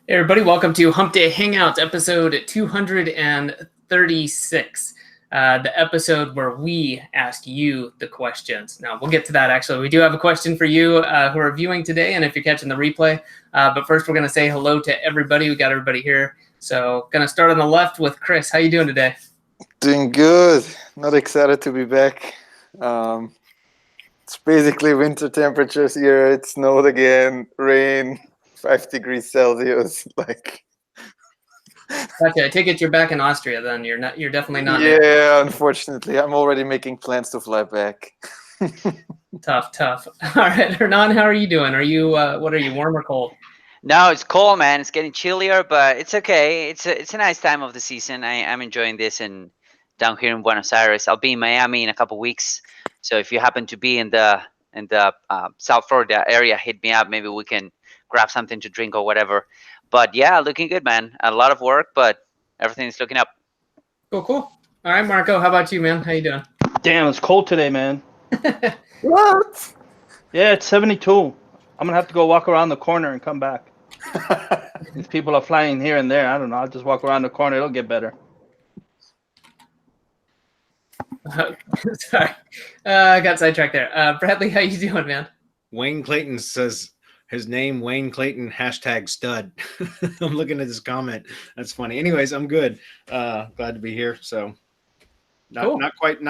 Hey everybody, welcome to Hump Day Hangouts, episode 236. The episode where we ask you the questions. Now, we'll get to that, actually. We do have a question for you who are viewing today, and if you're catching the replay. But first, we're going to say hello to everybody. We got everybody here. So, going to start on the left with Chris. How you doing today? Doing good. Not excited to be back. It's basically winter temperatures here. It snowed again, rain, 5 degrees Celsius. Gotcha. I take it you're back in Austria then. You're definitely not. Yeah, unfortunately. I'm already making plans to fly back. Tough. All right, Hernan, how are you doing? Are you what are you, warm or cold? No, it's cold, man. It's getting chillier, but it's okay. It's a nice time of the season. I'm enjoying this and down here in Buenos Aires. I'll be in Miami in a couple weeks. So if you happen to be in the South Florida area, hit me up. Maybe we can grab something to drink or whatever. But yeah, looking good, man. A lot of work, but everything's looking up. Cool. All right, Marco, how about you, man? How you doing? Damn, it's cold today, man. What? Yeah, it's 72. I'm going to have to go walk around the corner and come back. These people are flying here and there. I don't know. I'll just walk around the corner. It'll get better. Sorry. I got sidetracked there. Bradley, how you doing, man? Wayne Clayton says his name, Wayne Clayton, #stud. I'm looking at this comment. That's funny. Anyways, I'm good. Glad to be here. So not quite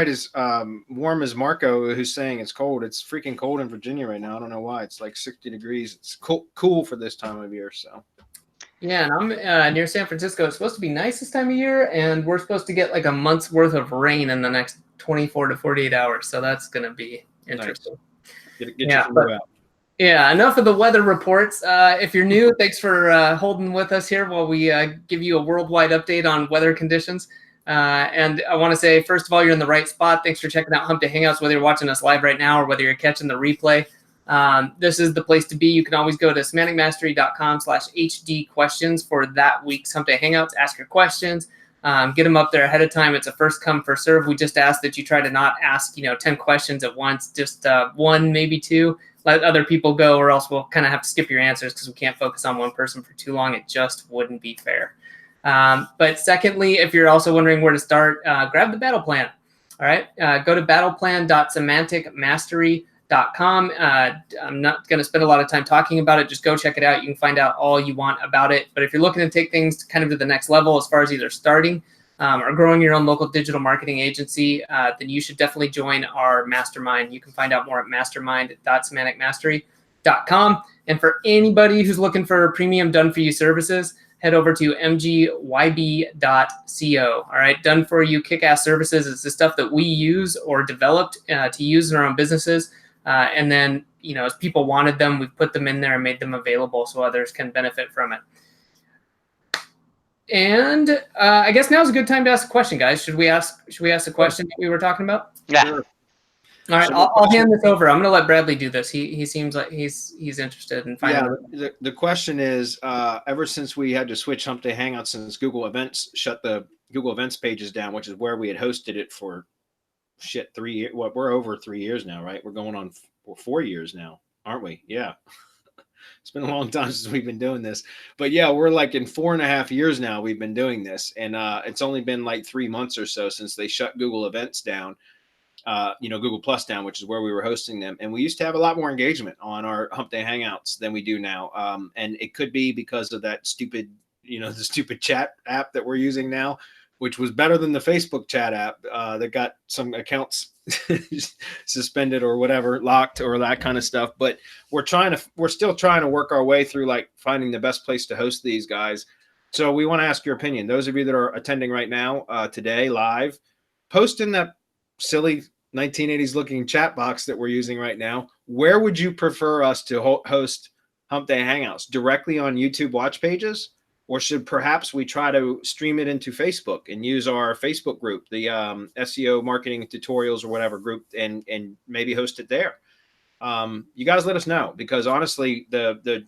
as warm as Marco, who's saying it's cold. It's freaking cold in Virginia right now. I don't know why. It's like 60 degrees. It's cool for this time of year. So yeah, and I'm near San Francisco. It's supposed to be nice this time of year, and we're supposed to get like a month's worth of rain in the next 24 to 48 hours. So that's going to be interesting. Nice. Yeah, enough of the weather reports. If you're new, thanks for holding with us here while we give you a worldwide update on weather conditions. And I want to say, first of all, you're in the right spot. Thanks for checking out Hump Day Hangouts, whether you're watching us live right now or whether you're catching the replay. This is the place to be. You can always go to semanticmastery.com/HD questions for that week's Hump Day Hangouts. Ask your questions. Get them up there ahead of time. It's a first come, first serve. We just ask that you try to not ask, 10 questions at once, just one, maybe two. Let other people go, or else we'll kind of have to skip your answers because we can't focus on one person for too long. It just wouldn't be fair. But secondly, if you're also wondering where to start, grab the battle plan. All right, go to battleplan.semanticmastery.com. I'm not going to spend a lot of time talking about it. Just go check it out. You can find out all you want about it. But if you're looking to take things kind of to the next level as far as either starting or growing your own local digital marketing agency, then you should definitely join our mastermind. You can find out more at mastermind.semanticmastery.com. And for anybody who's looking for premium done-for-you services, head over to mgyb.co. All right, done for you kick-ass services. It's the stuff that we use or developed to use in our own businesses. And then, as people wanted them, we've put them in there and made them available so others can benefit from it. And I guess now's a good time to ask a question, guys. Should we ask the question that we were talking about? Yeah. Sure. All right, I'll hand this over. I'm going to let Bradley do this. He seems like he's interested in finding. Yeah, the question is, ever since we had to switch Hump Day Hangouts, since Google Events shut the Google Events pages down, which is where we had hosted it for 3 years. Well, we're over 3 years now, right? We're going on 4 years now, aren't we? Yeah. It's been a long time since we've been doing this, but yeah, we're like in 4.5 years now we've been doing this, and it's only been like 3 months or so since they shut Google Events down, Google Plus down, which is where we were hosting them. And we used to have a lot more engagement on our Hump Day Hangouts than we do now. And it could be because of that stupid, the stupid chat app that we're using now, which was better than the Facebook chat app that got some accounts suspended or whatever, locked or that kind of stuff. But we're still trying to work our way through like finding the best place to host these guys. So we want to ask your opinion. Those of you that are attending right now, today live, post in that silly 1980s looking chat box that we're using right now. Where would you prefer us to host Hump Day Hangouts? Directly on YouTube watch pages? Or should perhaps we try to stream it into Facebook and use our Facebook group, the SEO marketing tutorials or whatever group, and maybe host it there? You guys let us know, because honestly, the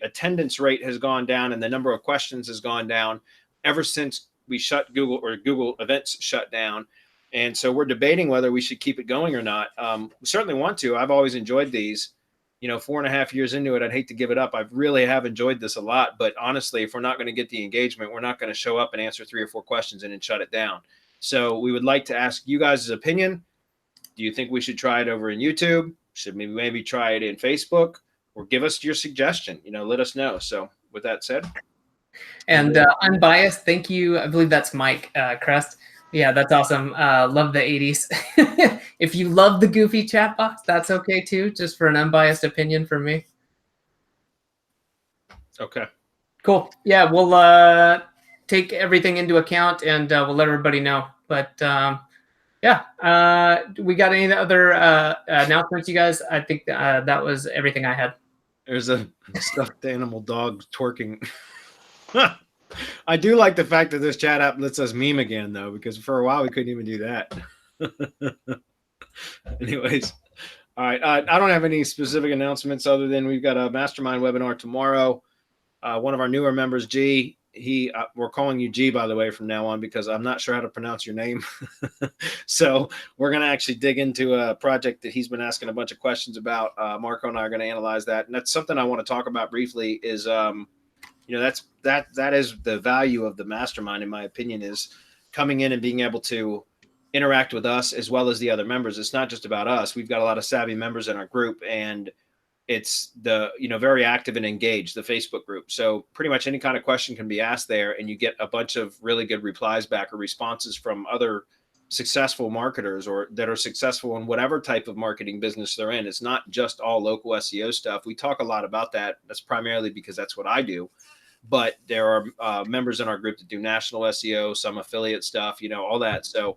attendance rate has gone down and the number of questions has gone down ever since we shut Google Events shut down. And so we're debating whether we should keep it going or not. We certainly want to. I've always enjoyed these. you know, 4.5 years into it, I'd hate to give it up. I really have enjoyed this a lot, but honestly, if we're not going to get the engagement, we're not going to show up and answer 3 or 4 questions and then shut it down. So we would like to ask you guys' opinion. Do you think we should try it over in YouTube? Should we maybe try it in Facebook? Or give us your suggestion, you know, let us know. So with that said. And unbiased, thank you. I believe that's Mike Crest. Yeah, that's awesome. Love the 80s. If you love the goofy chat box, that's okay too, just for an unbiased opinion from me. Okay. Cool. Yeah, we'll take everything into account and we'll let everybody know. But yeah, we got any other announcements, you guys? I think that was everything I had. There's a stuffed animal dog twerking. I do like the fact that this chat app lets us meme again, though, because for a while we couldn't even do that. Anyways, all right. I don't have any specific announcements other than we've got a mastermind webinar tomorrow. One of our newer members, G, we're calling you G, by the way, from now on, because I'm not sure how to pronounce your name. So we're going to actually dig into a project that he's been asking a bunch of questions about. Marco and I are going to analyze that. And that's something I want to talk about briefly is, you know, that is the value of the mastermind, in my opinion, is coming in and being able to interact with us as well as the other members. It's not just about us. We've got a lot of savvy members in our group, and it's very active and engaged, the Facebook group. So pretty much any kind of question can be asked there, and you get a bunch of really good replies back or responses from other successful marketers or that are successful in whatever type of marketing business they're in. It's not just all local SEO stuff. We talk a lot about that. That's primarily because that's what I do. But there are members in our group that do national SEO, some affiliate stuff, you know, all that. So,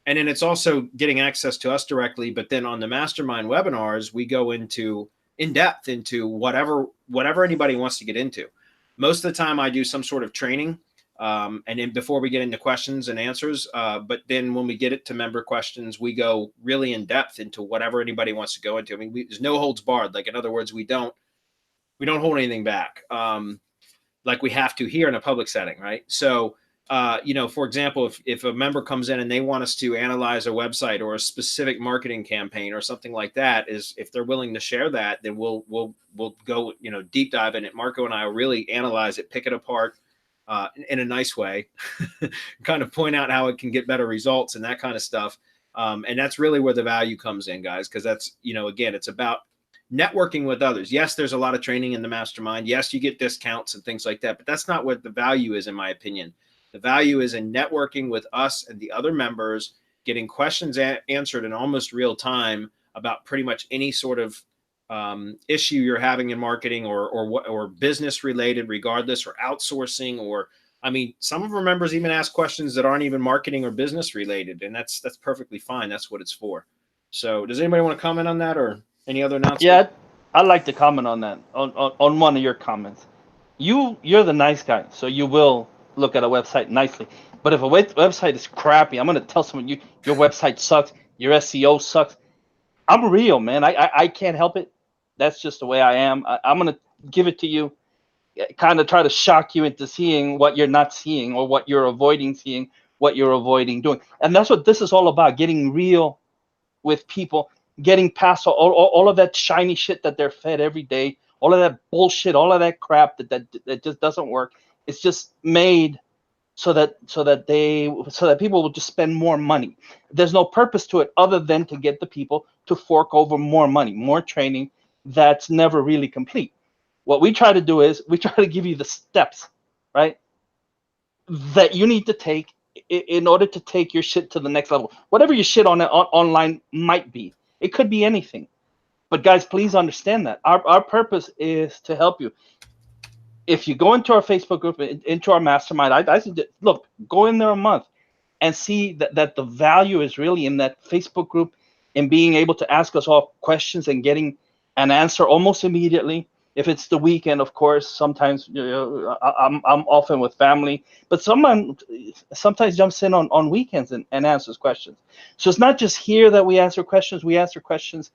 and then it's also getting access to us directly. But then on the mastermind webinars, we go in depth into whatever anybody wants to get into. Most of the time I do some sort of training. And then before we get into questions and answers, but then when we get it to member questions, we go really in depth into whatever anybody wants to go into. I mean, there's no holds barred. Like, in other words, we don't hold anything back. Like we have to here in a public setting, right? So, you know, for example, if a member comes in and they want us to analyze a website or a specific marketing campaign or something like that, if they're willing to share that, then we'll go, you know, deep dive in it. Marco and I will really analyze it, pick it apart in a nice way, kind of point out how it can get better results and that kind of stuff. And that's really where the value comes in, guys, because that's, you know, again, it's about networking with others. Yes, there's a lot of training in the mastermind. Yes, you get discounts and things like that, but that's not what the value is, in my opinion. The value is in networking with us and the other members, getting questions answered in almost real time about pretty much any sort of issue you're having in marketing or business related, regardless, or outsourcing, or, I mean, some of our members even ask questions that aren't even marketing or business related, and that's perfectly fine. That's what it's for. So does anybody want to comment on that or any other announcements? Yeah, I'd like to comment on that, on one of your comments. You're the nice guy, so you will look at a website nicely. But if a website is crappy, I'm going to tell someone your website sucks, your SEO sucks. I'm real, man. I can't help it. That's just the way I am. I'm going to give it to you, kind of try to shock you into seeing what you're not seeing or what you're avoiding seeing, what you're avoiding doing. And that's what this is all about, getting real with people, getting past all of that shiny shit that they're fed every day, all of that bullshit, all of that crap that just doesn't work. It's just made so that people will just spend more money. There's no purpose to it other than to get the people to fork over more money, more training that's never really complete. What we try to do is we try to give you the steps, right, that you need to take in order to take your shit to the next level. Whatever your shit online might be. It could be anything. But guys, please understand that. Our purpose is to help you. If you go into our Facebook group, into our mastermind, I suggest, look, go in there a month and see that the value is really in that Facebook group and being able to ask us all questions and getting an answer almost immediately. If it's the weekend, of course, sometimes I'm often with family, but someone sometimes jumps in on weekends and answers questions. So it's not just here that we answer questions. We answer questions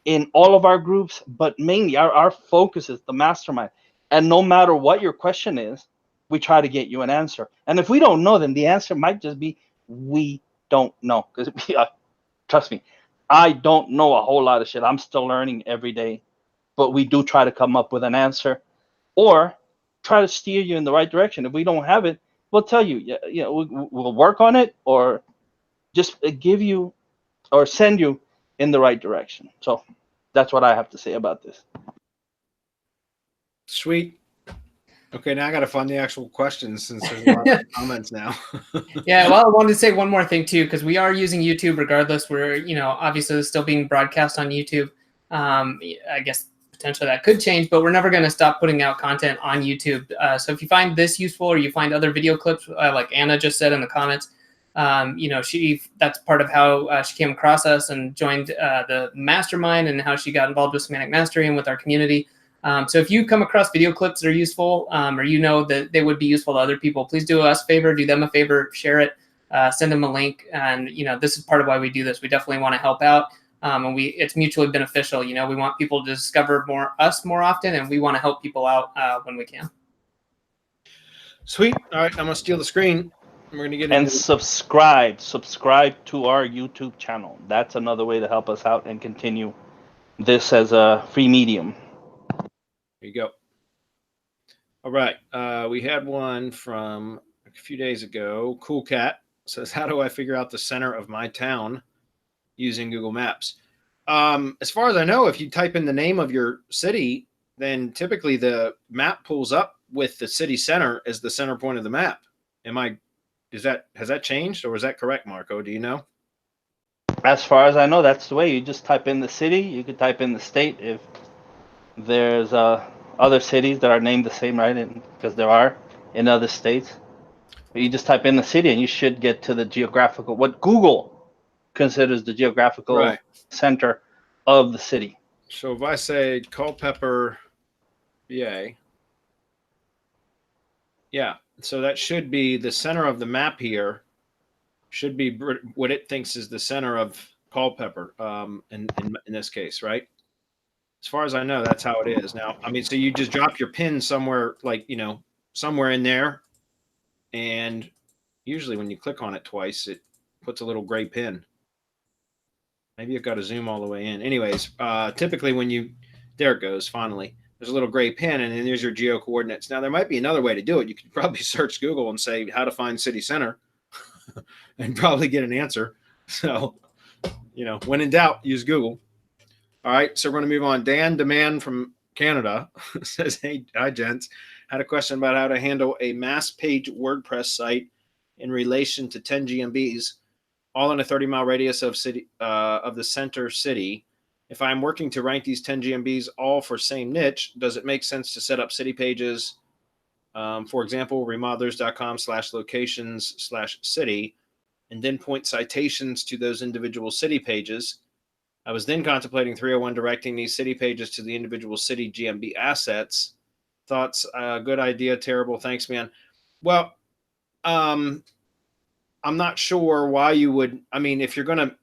in all of our groups, but mainly our focus is the mastermind. And no matter what your question is, we try to get you an answer. And if we don't know, then the answer might just be, we don't know. Because trust me, I don't know a whole lot of shit. I'm still learning every day. but we do try to come up with an answer or try to steer you in the right direction. If we don't have it, we'll tell you, we'll work on it, or just give you or send you in the right direction. So that's what I have to say about this. Sweet. Okay, now I got to find the actual questions since there's a lot of comments now. Yeah, well, I wanted to say one more thing too, because we are using YouTube regardless. We're, obviously still being broadcast on YouTube. I guess potentially that could change, but we're never going to stop putting out content on YouTube. So if you find this useful, or you find other video clips, like Anna just said in the comments, that's part of how she came across us and joined the mastermind, and how she got involved with Semantic Mastery and with our community. So if you come across video clips that are useful, or that they would be useful to other people, please do us a favor, do them a favor, share it, send them a link. And, this is part of why we do this. We definitely want to help out. And it's mutually beneficial. We want people to discover us more often, and we want to help people out when we can. Sweet. All right, I'm going to steal the screen. We're going to get and subscribe to our YouTube channel. That's another way to help us out and continue this as a free medium. There you go. All right. We had one from a few days ago. Cool Cat says, how do I figure out the center of my town using Google Maps? As far as I know, if you type in the name of your city, then typically the map pulls up with the city center as the center point of the map. Has that changed, or is that correct, Marco? Do you know? As far as I know, that's the way. You just type in the city. You could type in the state if there's other cities that are named the same, right? Because there are in other states. But you just type in the city, and you should get to the geographical, what Google considers the geographical center of the city. So if I say Culpeper, VA, yeah, so that should be the center of the map here. Should be what it thinks is the center of Culpeper, in this case, right? As far as I know, that's how it is. Now, so you just drop your pin somewhere, like, somewhere in there. And usually when you click on it twice, it puts a little gray pin. Maybe you've got to zoom all the way in. Anyways, typically there it goes, finally. There's a little gray pin, and then there's your geo coordinates. Now, there might be another way to do it. You could probably search Google and say how to find city center and probably get an answer. So, when in doubt, use Google. All right, so we're going to move on. Dan Demand from Canada says, hey, hi, gents. Had a question about how to handle a mass page WordPress site in relation to 10 GMBs, all in a 30-mile radius of the center city. If I'm working to rank these 10 GMBs all for same niche, does it make sense to set up city pages? For example, remodelers.com/locations/city, and then point citations to those individual city pages. I was then contemplating 301 directing these city pages to the individual city GMB assets. Thoughts? Good idea. Terrible. Thanks, man. Well, I'm not sure why you would. If you're gonna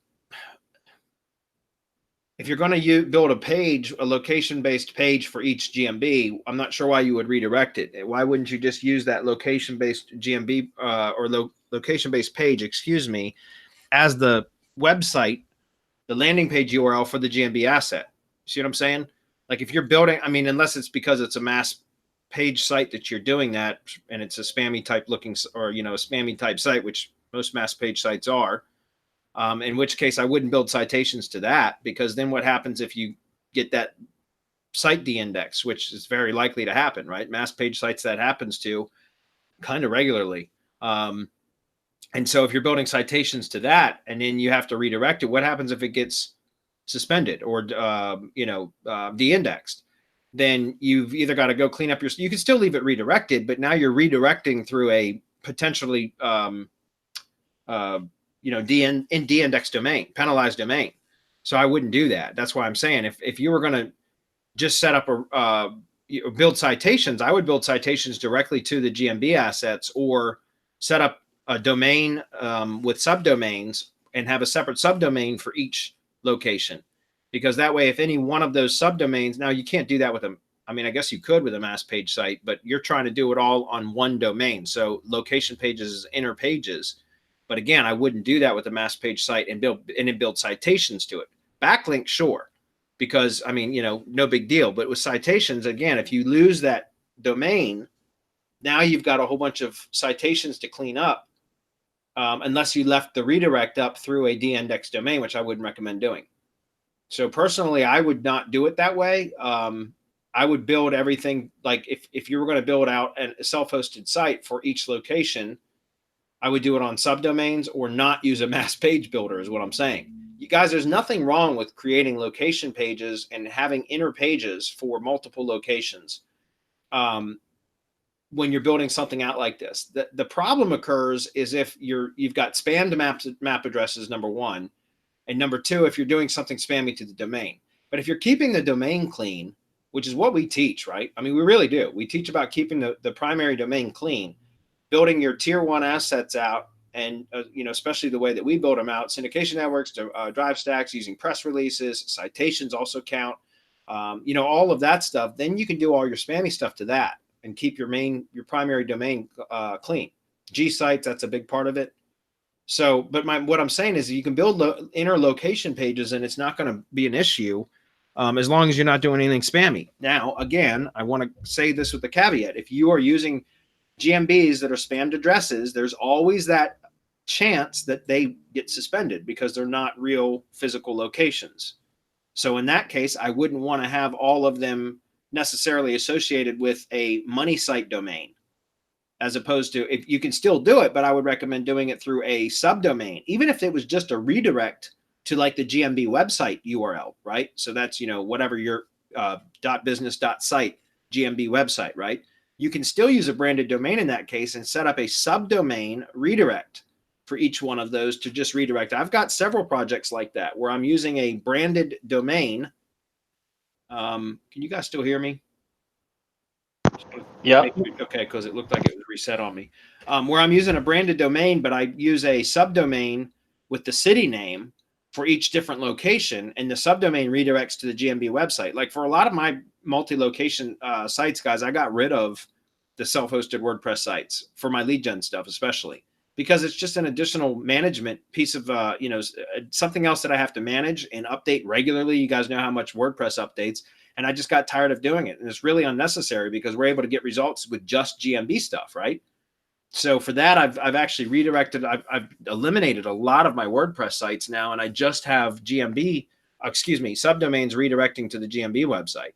build a page, a location-based page for each GMB, I'm not sure why you would redirect it. Why wouldn't you just use that location-based GMB or location-based page, as the website, the landing page URL for the GMB asset? See what I'm saying? Like if you're building, unless it's because it's a mass page site that you're doing that, and it's a spammy type looking, or, a spammy type site, which most mass page sites are, in which case I wouldn't build citations to that, because then what happens if you get that site de-index, which is very likely to happen, right? Mass page sites that happens to kind of regularly. And so if you're building citations to that and then you have to redirect it, what happens if it gets suspended or, de-indexed? Then you've either got to go clean up you can still leave it redirected, but now you're redirecting through a potentially, de-indexed domain, penalized domain. So I wouldn't do that. That's why I'm saying if you were going to just set up build citations, I would build citations directly to the GMB assets, or set up a domain with subdomains and have a separate subdomain for each location. Because that way, if any one of those subdomains, now you can't do that with them. I guess you could with a mass page site, but you're trying to do it all on one domain. So location pages is inner pages. But again, I wouldn't do that with a mass page site and build citations to it. Backlink, sure, because I mean, no big deal. But with citations, again, if you lose that domain, now you've got a whole bunch of citations to clean up, unless you left the redirect up through a de-indexed domain, which I wouldn't recommend doing. So personally, I would not do it that way. I would build everything, like if you were going to build out a self-hosted site for each location, I would do it on subdomains or not use a mass page builder is what I'm saying. You guys, there's nothing wrong with creating location pages and having inner pages for multiple locations. When you're building something out like this, the problem occurs is if you've got spammed map addresses, number one, and number two, if you're doing something spammy to the domain. But if you're keeping the domain clean, which is what we teach, right? I mean, we really do. We teach about keeping the primary domain clean, building your tier one assets out, and especially the way that we build them out, syndication networks, drive stacks, using press releases, citations also count, all of that stuff. Then you can do all your spammy stuff to that and keep your primary domain clean. Gsite, that's a big part of it. So, but what I'm saying is you can build inner location pages and it's not going to be an issue as long as you're not doing anything spammy. Now, again, I want to say this with the caveat. If you are using GMBs that are spammed addresses, there's always that chance that they get suspended because they're not real physical locations. So in that case, I wouldn't want to have all of them necessarily associated with a money site domain, as opposed to, if you can still do it, but I would recommend doing it through a subdomain, even if it was just a redirect to like the GMB website URL, right? So that's, whatever your .business.site GMB website, right? You can still use a branded domain in that case and set up a subdomain redirect for each one of those to just redirect. I've got several projects like that where I'm using a branded domain. Can you guys still hear me? Yeah. Okay, because it looked like it was reset on me. Where I'm using a branded domain, but I use a subdomain with the city name for each different location, and the subdomain redirects to the GMB website. Like for a lot of my multi-location sites, guys, I got rid of the self-hosted WordPress sites for my lead gen stuff, especially because it's just an additional management piece of, something else that I have to manage and update regularly. You guys know how much WordPress updates, and I just got tired of doing it. And it's really unnecessary because we're able to get results with just GMB stuff, right? So for that, I've actually redirected, I've eliminated a lot of my WordPress sites now, and I just have subdomains redirecting to the GMB website.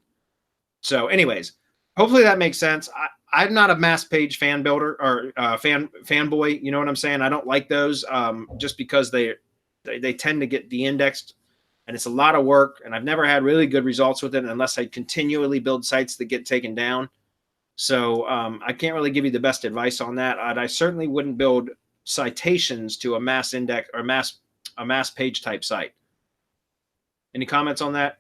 So anyways, hopefully that makes sense. I'm not a mass page fan builder or fanboy. You know what I'm saying? I don't like those just because they tend to get de-indexed, and it's a lot of work. And I've never had really good results with it unless I continually build sites that get taken down. So I can't really give you the best advice on that. I certainly wouldn't build citations to a mass index or a mass page type site. Any comments on that?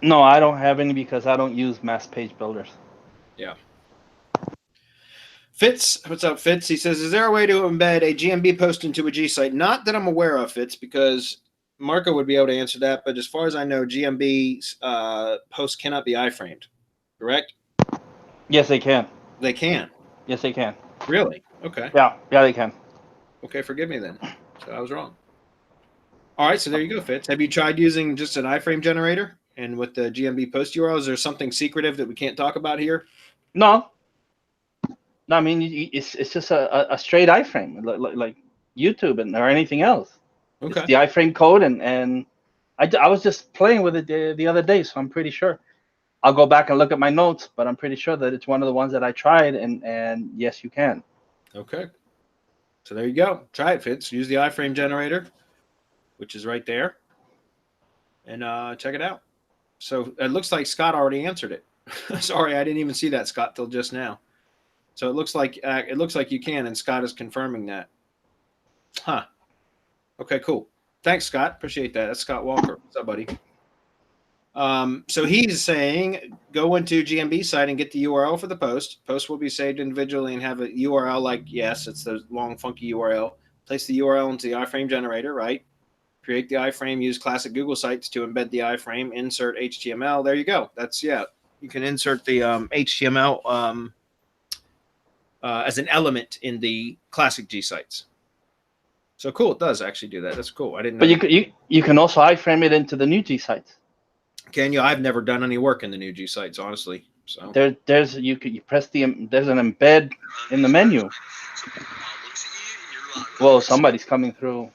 No, I don't have any because I don't use mass page builders. Yeah. Fitz, what's up, Fitz? He says, is there a way to embed a GMB post into a Gsite? Not that I'm aware of, Fitz, because Marco would be able to answer that. But as far as I know, GMB posts cannot be iframed, correct? Yes, they can. They can. Yes, they can. Really? Okay. Yeah, they can. Okay, forgive me then. So I was wrong. All right, so there you go, Fitz. Have you tried using just an iframe generator and with the GMB post URL? Is there something secretive that we can't talk about here? No, I mean it's just a straight iframe, like YouTube or anything else. Okay. It's the iframe code, and I was just playing with it the other day, so I'm pretty sure. I'll go back and look at my notes, but I'm pretty sure that it's one of the ones that I tried, and yes, you can. Okay. So there you go. Try it, Fitz. Use the iframe generator, which is right there, and check it out. So it looks like Scott already answered it. Sorry, I didn't even see that, Scott, till just now. So it looks like you can, and Scott is confirming that. Huh. Okay, cool. Thanks, Scott. Appreciate that. That's Scott Walker. What's up, buddy? So he's saying go into GMB site and get the URL for the post. Post will be saved individually and have a URL like, yes, it's the long, funky URL. Place the URL into the iframe generator, right? Create the iframe, use classic Google sites to embed the iframe, insert HTML. There you go. That's, yeah, you can insert the HTML as an element in the classic G sites. So cool. It does actually do that. That's cool. I didn't know. But you can also iframe it into the new Gsite. Can you? I've never done any work in the new Gsites, honestly. So There's you press there's an embed in the menu. Whoa, somebody's coming through.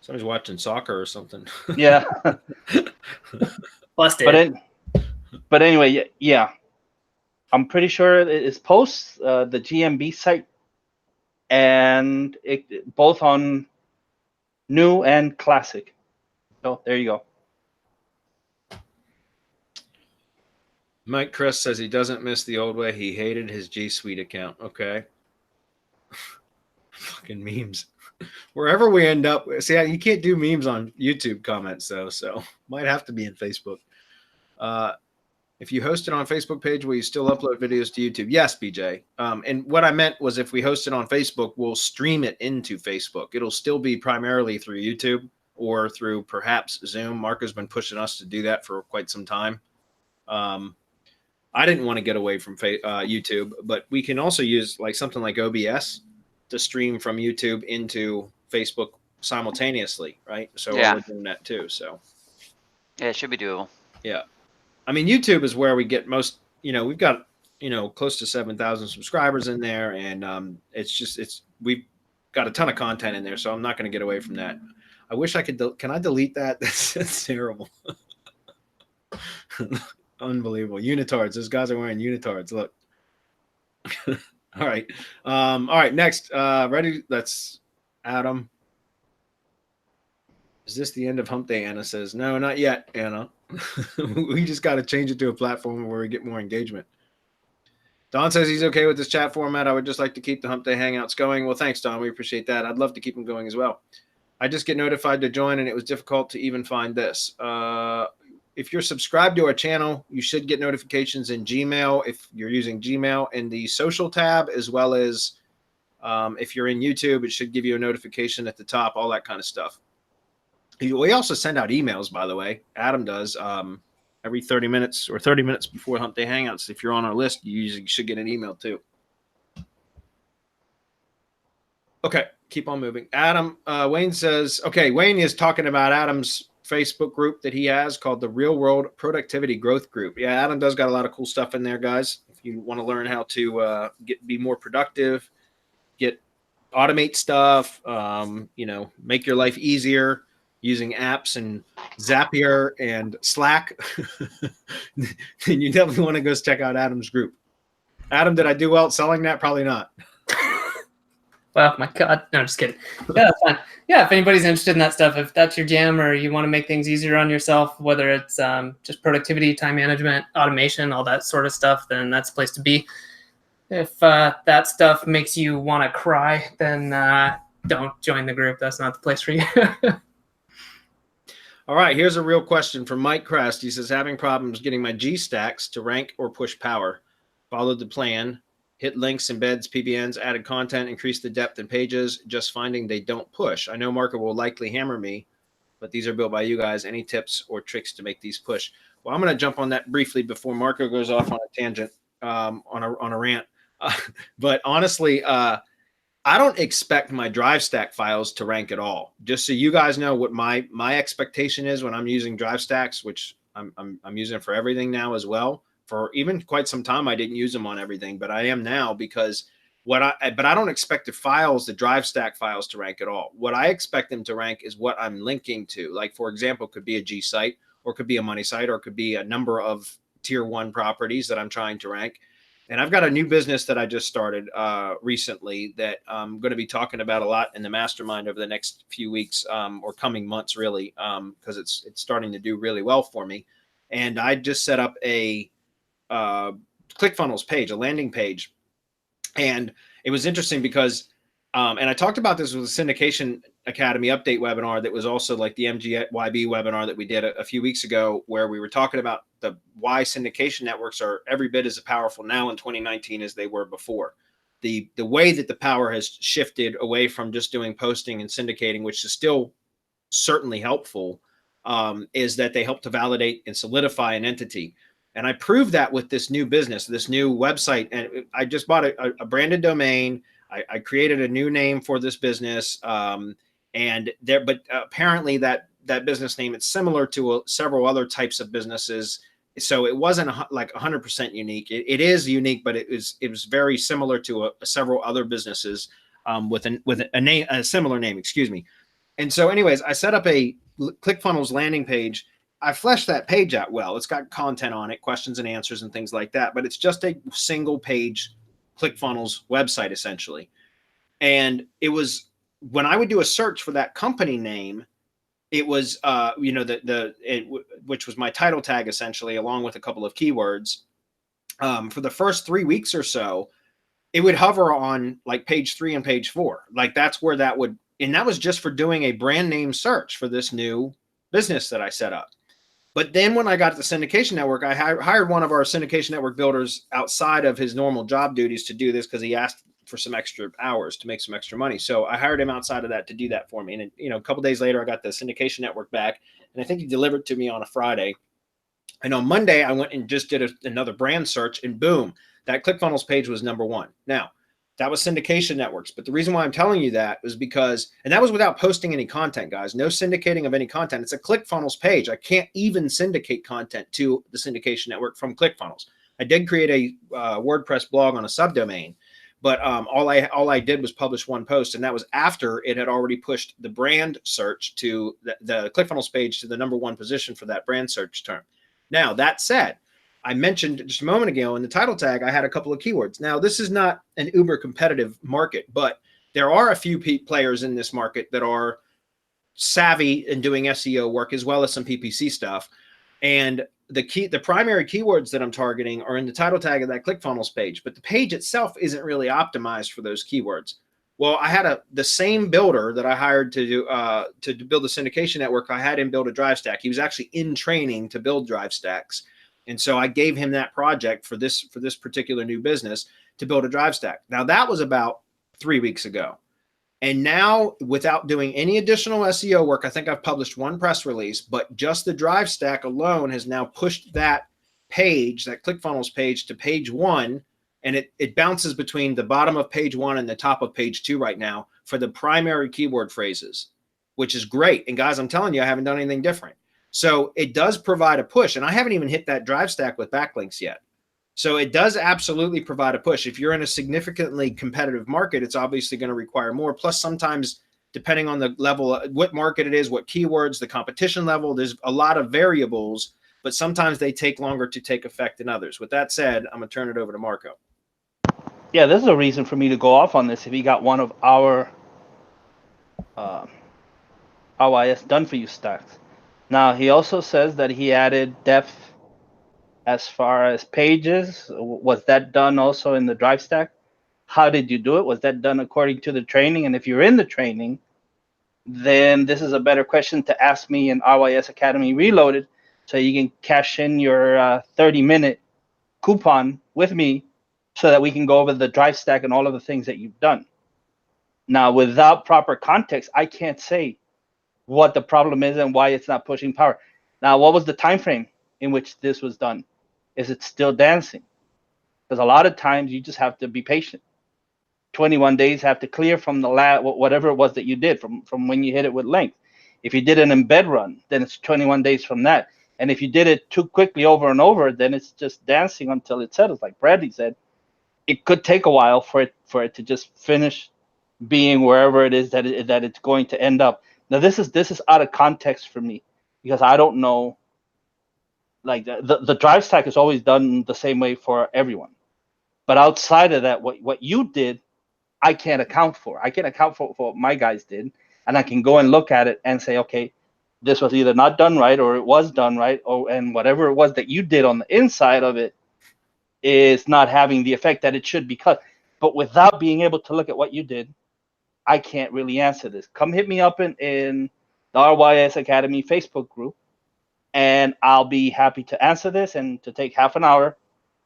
somebody's watching soccer or something. Yeah. Busted. But anyway, yeah. I'm pretty sure it posts the GMB site, and it both on new and classic. So there you go. Mike Chris says he doesn't miss the old way. He hated his G Suite account. Okay. Fucking memes. Wherever we end up, see, you can't do memes on YouTube comments though, so might have to be in Facebook. If you host it on Facebook page, will you still upload videos to YouTube? Yes, BJ. And what I meant was if we host it on Facebook, we'll stream it into Facebook. It'll still be primarily through YouTube or through perhaps Zoom. Mark has been pushing us to do that for quite some time. I didn't want to get away from YouTube, but we can also use like something like OBS to stream from YouTube into Facebook simultaneously, right? So Yeah. we're doing that too. So Yeah, it should be doable. yeah. I mean, YouTube is where we get most, we've got, close to 7,000 subscribers in there. And we've got a ton of content in there. So I'm not going to get away from that. I wish I could, can I delete that? That's terrible. Unbelievable. Unitards. Those guys are wearing unitards. Look. All right. All right. Next, ready. That's Adam. Is this the end of Hump Day? Anna says, no, not yet, Anna. We just got to change it to a platform where we get more engagement. Don says he's okay with this chat format. I would just like to keep the Hump Day Hangouts going. Well, thanks, Don. We appreciate that. I'd love to keep them going as well. I just get notified to join, and it was difficult to even find this. If you're subscribed to our channel, you should get notifications in Gmail if you're using Gmail in the social tab, as well as if you're in YouTube, it should give you a notification at the top, all that kind of stuff. We also send out emails, by the way. Adam does every 30 minutes or 30 minutes before Hump Day Hangouts. If you're on our list, you usually should get an email too. Okay, keep on moving. Adam, Wayne says, okay, Wayne is talking about Adam's Facebook group that he has called the Real World Productivity Growth Group. Yeah, Adam does got a lot of cool stuff in there, guys. If you want to learn how to be more productive, automate stuff, make your life easier using apps and Zapier and Slack, then you definitely want to go check out Adam's group. Adam, did I do well at selling that? Probably not. Well, my God. No, just kidding. Yeah, that's fine. Yeah, if anybody's interested in that stuff, if that's your jam or you want to make things easier on yourself, whether it's just productivity, time management, automation, all that sort of stuff, then that's the place to be. If that stuff makes you want to cry, then don't join the group. That's not the place for you. All right, here's a real question from Mike Crest. He says, having problems getting my Gstacks to rank or push power. Followed the plan. Hit links, embeds, pbns, added content, increased the depth in pages, just finding they don't push. I know Marco will likely hammer me, but these are built by you guys. Any tips or tricks to make these push? Well, I'm going to jump on that briefly before Marco goes off on a tangent, on a rant. But honestly, I don't expect my DriveStack files to rank at all. Just so you guys know what my expectation is when I'm using DriveStacks, which I'm using for everything now as well. For even quite some time, I didn't use them on everything, but I am now because but I don't expect the DriveStack files to rank at all. What I expect them to rank is what I'm linking to. Like, for example, it could be a Gsite, or it could be a money site, or it could be a number of tier 1 properties that I'm trying to rank. And I've got a new business that I just started recently that I'm going to be talking about a lot in the mastermind over the next few weeks or coming months, really, because it's starting to do really well for me. And I just set up a ClickFunnels page, a landing page. And it was interesting because, and I talked about this with the Syndication Academy update webinar that was also like the MGYB webinar that we did a few weeks ago, where we were talking about why syndication networks are every bit as powerful now in 2019 as they were before. The way that the power has shifted away from just doing posting and syndicating, which is still certainly helpful, is that they help to validate and solidify an entity. And I proved that with this new business, this new website. And I just bought a branded domain. I created a new name for this business, but apparently that business name, it's similar to several other types of businesses. So it wasn't like 100% unique. It is unique, but it was very similar to several other businesses with a similar name. Excuse me. And so, anyways, I set up a ClickFunnels landing page. I fleshed that page out well. It's got content on it, questions and answers and things like that. But it's just a single page ClickFunnels website essentially. And it was, when I would do a search for that company name, it was which was my title tag essentially, along with a couple of keywords. For the first 3 weeks or so, it would hover on like page 3 and page 4. Like that's where that would, and that was just for doing a brand name search for this new business that I set up. But then when I got to the syndication network, I hired one of our syndication network builders outside of his normal job duties to do this, because he asked for some extra hours to make some extra money. So I hired him outside of that to do that for me. And, a couple days later, I got the syndication network back, and I think he delivered to me on a Friday. And on Monday, I went and just did another brand search, and boom, that ClickFunnels page was #1. Now, that was syndication networks. But the reason why I'm telling you that is because, and that was without posting any content, guys. No syndicating of any content. It's a ClickFunnels page. I can't even syndicate content to the syndication network from ClickFunnels. I did create a WordPress blog on a subdomain, but all I did was publish one post, and that was after it had already pushed the brand search to the ClickFunnels page to the #1 position for that brand search term. Now, that said, I mentioned just a moment ago in the title tag, I had a couple of keywords. Now, this is not an uber competitive market, but there are a few players in this market that are savvy in doing SEO work, as well as some PPC stuff. And the primary keywords that I'm targeting are in the title tag of that ClickFunnels page, but the page itself isn't really optimized for those keywords. Well, I had the same builder that I hired to build the syndication network. I had him build a drive stack. He was actually in training to build drive stacks. And so I gave him that project for this particular new business to build a drive stack. Now, that was about 3 weeks ago. And now, without doing any additional SEO work, I think I've published one press release, but just the drive stack alone has now pushed that page, that ClickFunnels page, to page 1. And it bounces between the bottom of page 1 and the top of page 2 right now for the primary keyword phrases, which is great. And guys, I'm telling you, I haven't done anything different. So it does provide a push, and I haven't even hit that drive stack with backlinks yet. So it does absolutely provide a push. If you're in a significantly competitive market, it's obviously going to require more. Plus, sometimes, depending on the level, what market it is, what keywords, the competition level, there's a lot of variables, but sometimes they take longer to take effect than others. With that said, I'm going to turn it over to Marco. Yeah, this is a reason for me to go off on this. If he got one of our RYS done for you stacks. Now, he also says that he added depth as far as pages. Was that done also in the drive stack? How did you do it? Was that done according to the training? And if you're in the training, then this is a better question to ask me in RYS Academy Reloaded, so you can cash in your 30-minute coupon with me, so that we can go over the drive stack and all of the things that you've done. Now, without proper context, I can't say what the problem is and why it's not pushing power. Now, what was the time frame in which this was done? Is it still dancing? Because a lot of times you just have to be patient. 21 days have to clear from the whatever it was that you did from when you hit it with length. If you did an embed run, then it's 21 days from that. And if you did it too quickly over and over, then it's just dancing until it settles. Like Bradley said, it could take a while for it to just finish being wherever it is that it's going to end up. Now, this is out of context for me, because I don't know. Like the drive stack is always done the same way for everyone, but outside of that, what you did, I can't account for. I can account for what my guys did, and I can go and look at it and say, okay, this was either not done right or it was done right, and whatever it was that you did on the inside of it is not having the effect that it should, because. But without being able to look at what you did, I can't really answer this. Come hit me up in the RYS Academy Facebook group, and I'll be happy to answer this and to take half an hour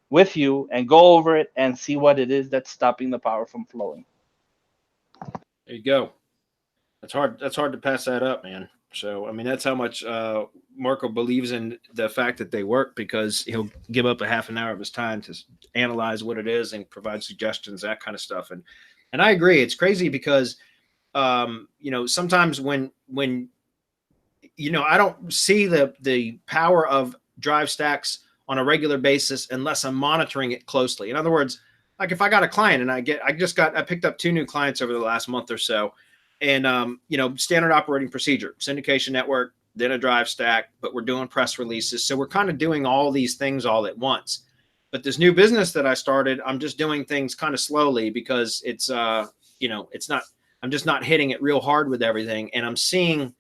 with you and go over it and see what it is that's stopping the power from flowing. There you go. That's hard to pass that up, man. So, I mean, that's how much Marco believes in the fact that they work, because he'll give up a half an hour of his time to analyze what it is and provide suggestions, that kind of stuff. And And I agree. It's crazy because, you know, sometimes when, you know, I don't see the power of Gstacks on a regular basis unless I'm monitoring it closely. In other words, like if I got a client and I picked up 2 new clients over the last month or so, and you know, standard operating procedure, syndication network, then a Gstack, but we're doing press releases. So we're kind of doing all these things all at once. But this new business that I started, I'm just doing things kind of slowly because it's you know, I'm just not hitting it real hard with everything. And I'm seeing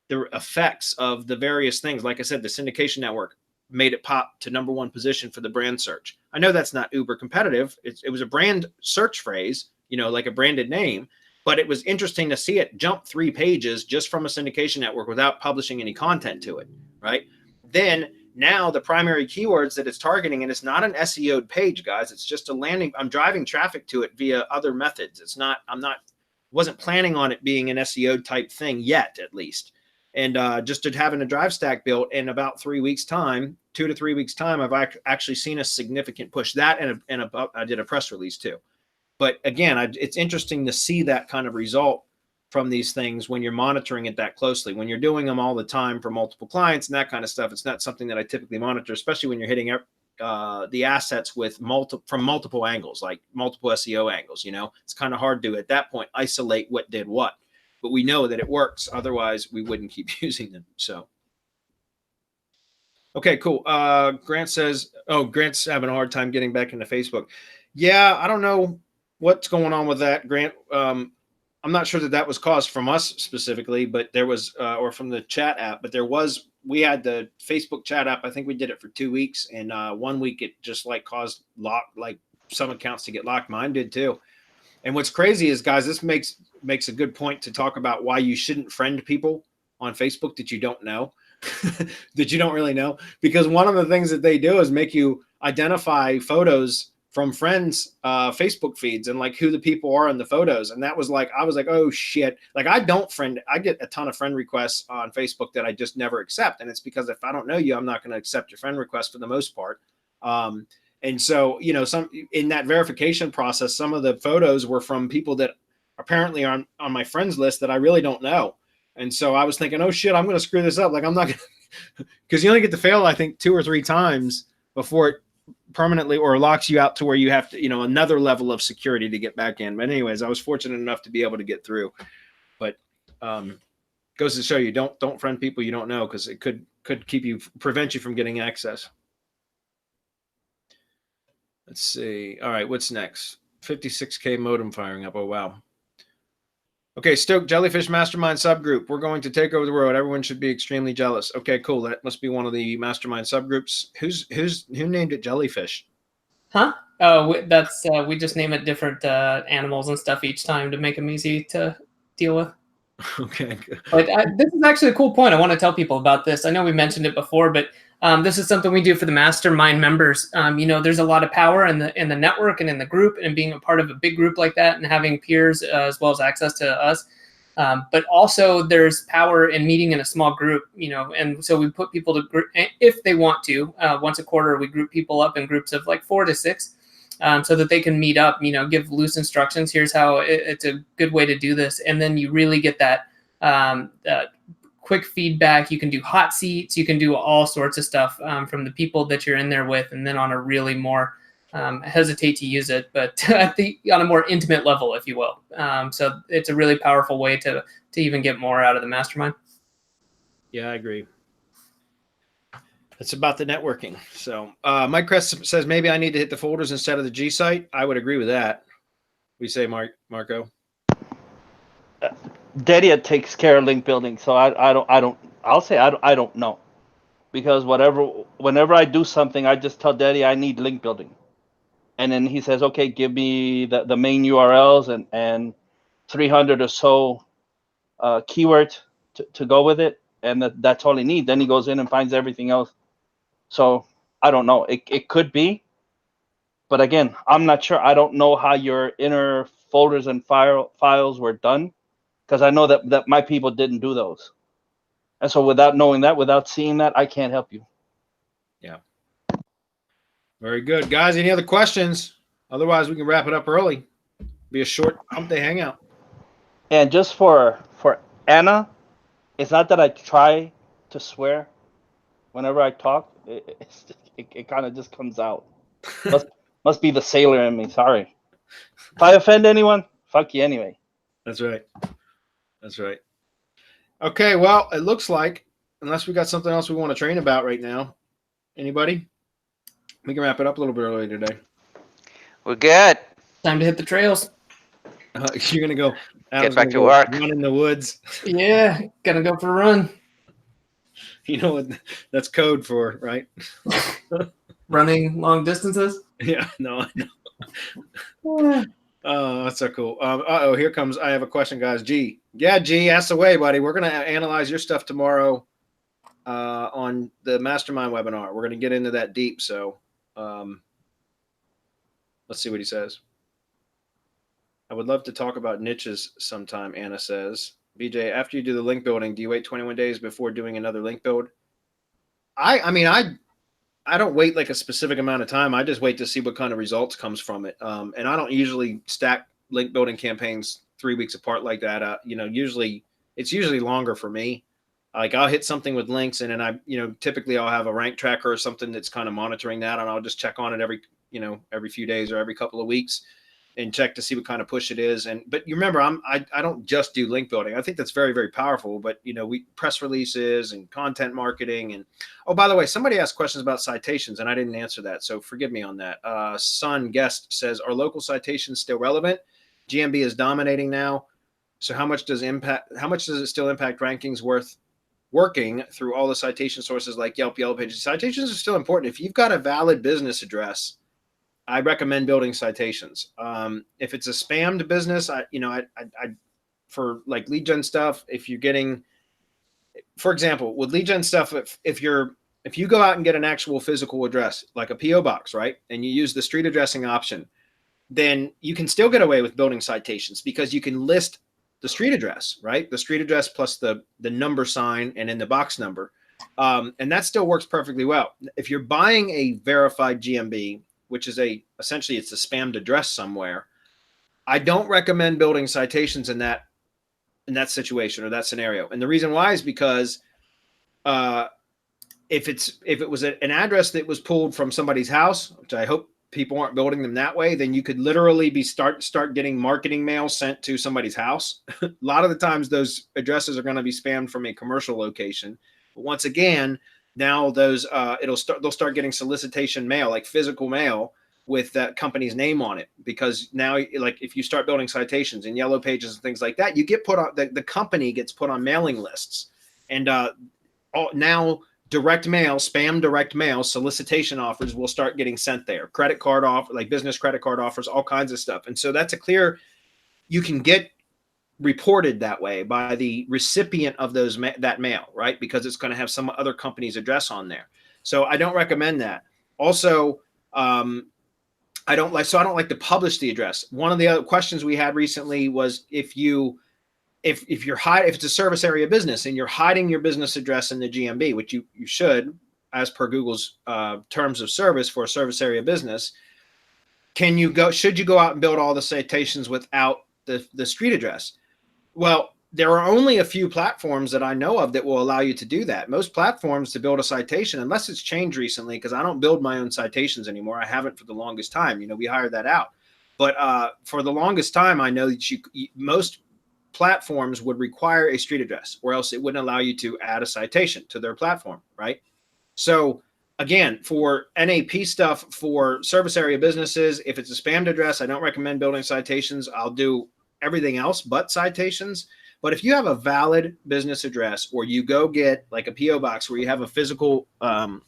the effects of the various things. Like I said, the syndication network made it pop to #1 position for the brand search. I know that's not uber competitive. It was a brand search phrase, you know, like a branded name, but it was interesting to see it jump 3 pages just from a syndication network without publishing any content to it, right? Then now the primary keywords that it's targeting, and it's not an SEO'd page, guys. It's just a landing. I'm driving traffic to it via other methods. It's not, wasn't planning on it being an SEO type thing yet, at least. And just having a Gstack built in about 3 weeks time, 2 to 3 weeks time, I've actually seen a significant push. That and I did a press release too. But again, it's interesting to see that kind of result from these things when you're monitoring it that closely. When you're doing them all the time for multiple clients and that kind of stuff, it's not something that I typically monitor, especially when you're hitting the assets with from multiple angles, like multiple SEO angles. You know, it's kind of hard to at that point isolate what did what. But we know that it works. Otherwise, we wouldn't keep using them. So, okay, cool. Grant says, oh, Grant's having a hard time getting back into Facebook. Yeah, I don't know what's going on with that, Grant. I'm not sure that was caused from us specifically, but there was, or from the chat app, but we had the Facebook chat app. I think we did it for 2 weeks. And 1 week, it just caused some accounts to get locked. Mine did too. And what's crazy is, guys, this makes a good point to talk about why you shouldn't friend people on Facebook that you don't know, that you don't really know. Because one of the things that they do is make you identify photos from friends' Facebook feeds and who the people are in the photos. And that was I was like, oh shit. I get a ton of friend requests on Facebook that I just never accept. And it's because if I don't know you, I'm not going to accept your friend request for the most part. And so, you know, in that verification process, some of the photos were from people that apparently are on my friends list that I really don't know. And so I was thinking, oh shit, I'm going to screw this up. I'm not going to, because you only get to fail, I think, 2 or 3 times before it permanently or locks you out to where you have to, you know, another level of security to get back in. But anyways, I was fortunate enough to be able to get through. But goes to show you, don't friend people you don't know, because it could prevent you from getting access. Let's see. All right, what's next? 56K modem firing up. Oh, wow. Okay, Stoke Jellyfish Mastermind subgroup. We're going to take over the world. Everyone should be extremely jealous. Okay, cool. That must be one of the mastermind subgroups. Who named it Jellyfish? Huh? Oh, that's we just name it different animals and stuff each time to make them easy to deal with. Okay. But this is actually a cool point. I want to tell people about this. I know we mentioned it before, but this is something we do for the mastermind members. You know, there's a lot of power in the network and in the group, and being a part of a big group like that and having peers as well as access to us. But also there's power in meeting in a small group, you know, and so we put people to group if they want to. Once a quarter, we group people up in groups of 4 to 6 so that they can meet up, you know, give loose instructions. Here's how it's a good way to do this. And then you really get that quick feedback. You can do hot seats. You can do all sorts of stuff from the people that you're in there with. And then on a really more, I hesitate to use it, but on a more intimate level, if you will. So it's a really powerful way to even get more out of the mastermind. Yeah, I agree. It's about the networking. So Mike Crest says, maybe I need to hit the folders instead of the Gsite. I would agree with that. We say, Marco. Dedia takes care of link building, so I'll say I don't know, because whenever I do something, I just tell Dedia I need link building, and then he says, okay, give me the main URLs and 300 or so keywords to go with it, and that's all he needs. Then he goes in and finds everything else. So I don't know. It could be, but again, I'm not sure. I don't know how your inner folders and files were done, because I know that my people didn't do those. And so without knowing that, without seeing that, I can't help you. Yeah. Very good. Guys, any other questions? Otherwise, we can wrap it up early. Be a short hump day hangout. And just for Anna, it's not that I try to swear whenever I talk. It kind of just comes out. Must be the sailor in me. Sorry. If I offend anyone, fuck you anyway. That's right. That's right. Okay, well, it looks like, unless we got something else we want to train about right now, anybody? We can wrap it up a little bit early today. We're good. Time to hit the trails. You're gonna go. Get back to work. Run in the woods. Yeah, gonna go for a run. You know what that's code for, right? Running long distances. Yeah. No. I know. Oh, that's so cool. Uh-oh, here comes. I have a question, guys. G. Yeah, G. Ask away, buddy. We're gonna analyze your stuff tomorrow on the mastermind webinar. We're gonna get into that deep. So, let's see what he says. I would love to talk about niches sometime, Anna says. BJ, after you do the link building, do you wait 21 days before doing another link build? I mean, I don't wait like a specific amount of time. I just wait to see what kind of results comes from it. And I don't usually stack link building campaigns 3 weeks apart like that. Usually it's usually longer for me. Like I'll hit something with links and then typically I'll have a rank tracker or something that's kind of monitoring that. And I'll just check on it every few days or every couple of weeks and check to see what kind of push it is. But you remember, I don't just do link building. I think that's very, very powerful, but we press releases and content marketing. And oh, by the way, somebody asked questions about citations and I didn't answer that. So forgive me on that. Sun Guest says, are local citations still relevant? GMB is dominating now. So how much does it still impact rankings worth working through all the citation sources like Yelp, Yellow Pages? Citations are still important. If you've got a valid business address, I recommend building citations. If it's a spammed business, I for like lead gen stuff, if you're getting, for example, with lead gen stuff, if you go out and get an actual physical address, like a PO box, right, and you use the street addressing option, then you can still get away with building citations because you can list the street address, right, the street address plus the number sign and then the box number, and that still works perfectly well. If you're buying a verified GMB, which is essentially it's a spammed address somewhere, I don't recommend building citations in that situation or that scenario. And the reason why is because if it was an address that was pulled from somebody's house, which I hope people aren't building them that way, then you could literally start getting marketing mail sent to somebody's house. A lot of the times those addresses are going to be spammed from a commercial location. But once again, now those they'll start getting solicitation mail, like physical mail with that company's name on it, because now, like, if you start building citations in Yellow Pages and things like that, you get put on the company gets put on mailing lists, and now direct mail, spam direct mail solicitation offers will start getting sent there. Credit card offer, like business credit card offers, all kinds of stuff, and so that's you can get reported that way by the recipient of that mail, right? Because it's going to have some other company's address on there. So I don't recommend that. Also, I don't like to publish the address. One of the other questions we had recently was if it's a service area business and you're hiding your business address in the GMB, which you should, as per Google's terms of service for a service area business, should you go out and build all the citations without the street address? Well, there are only a few platforms that I know of that will allow you to do that. Most platforms, to build a citation, unless it's changed recently, because I don't build my own citations anymore. I haven't for the longest time. We hired that out. But for the longest time, I know that most platforms would require a street address, or else it wouldn't allow you to add a citation to their platform, right? So again, for NAP stuff, for service area businesses, if it's a spammed address, I don't recommend building citations. I'll do everything else but citations. But if you have a valid business address, or you go get like a PO box where you have a physical a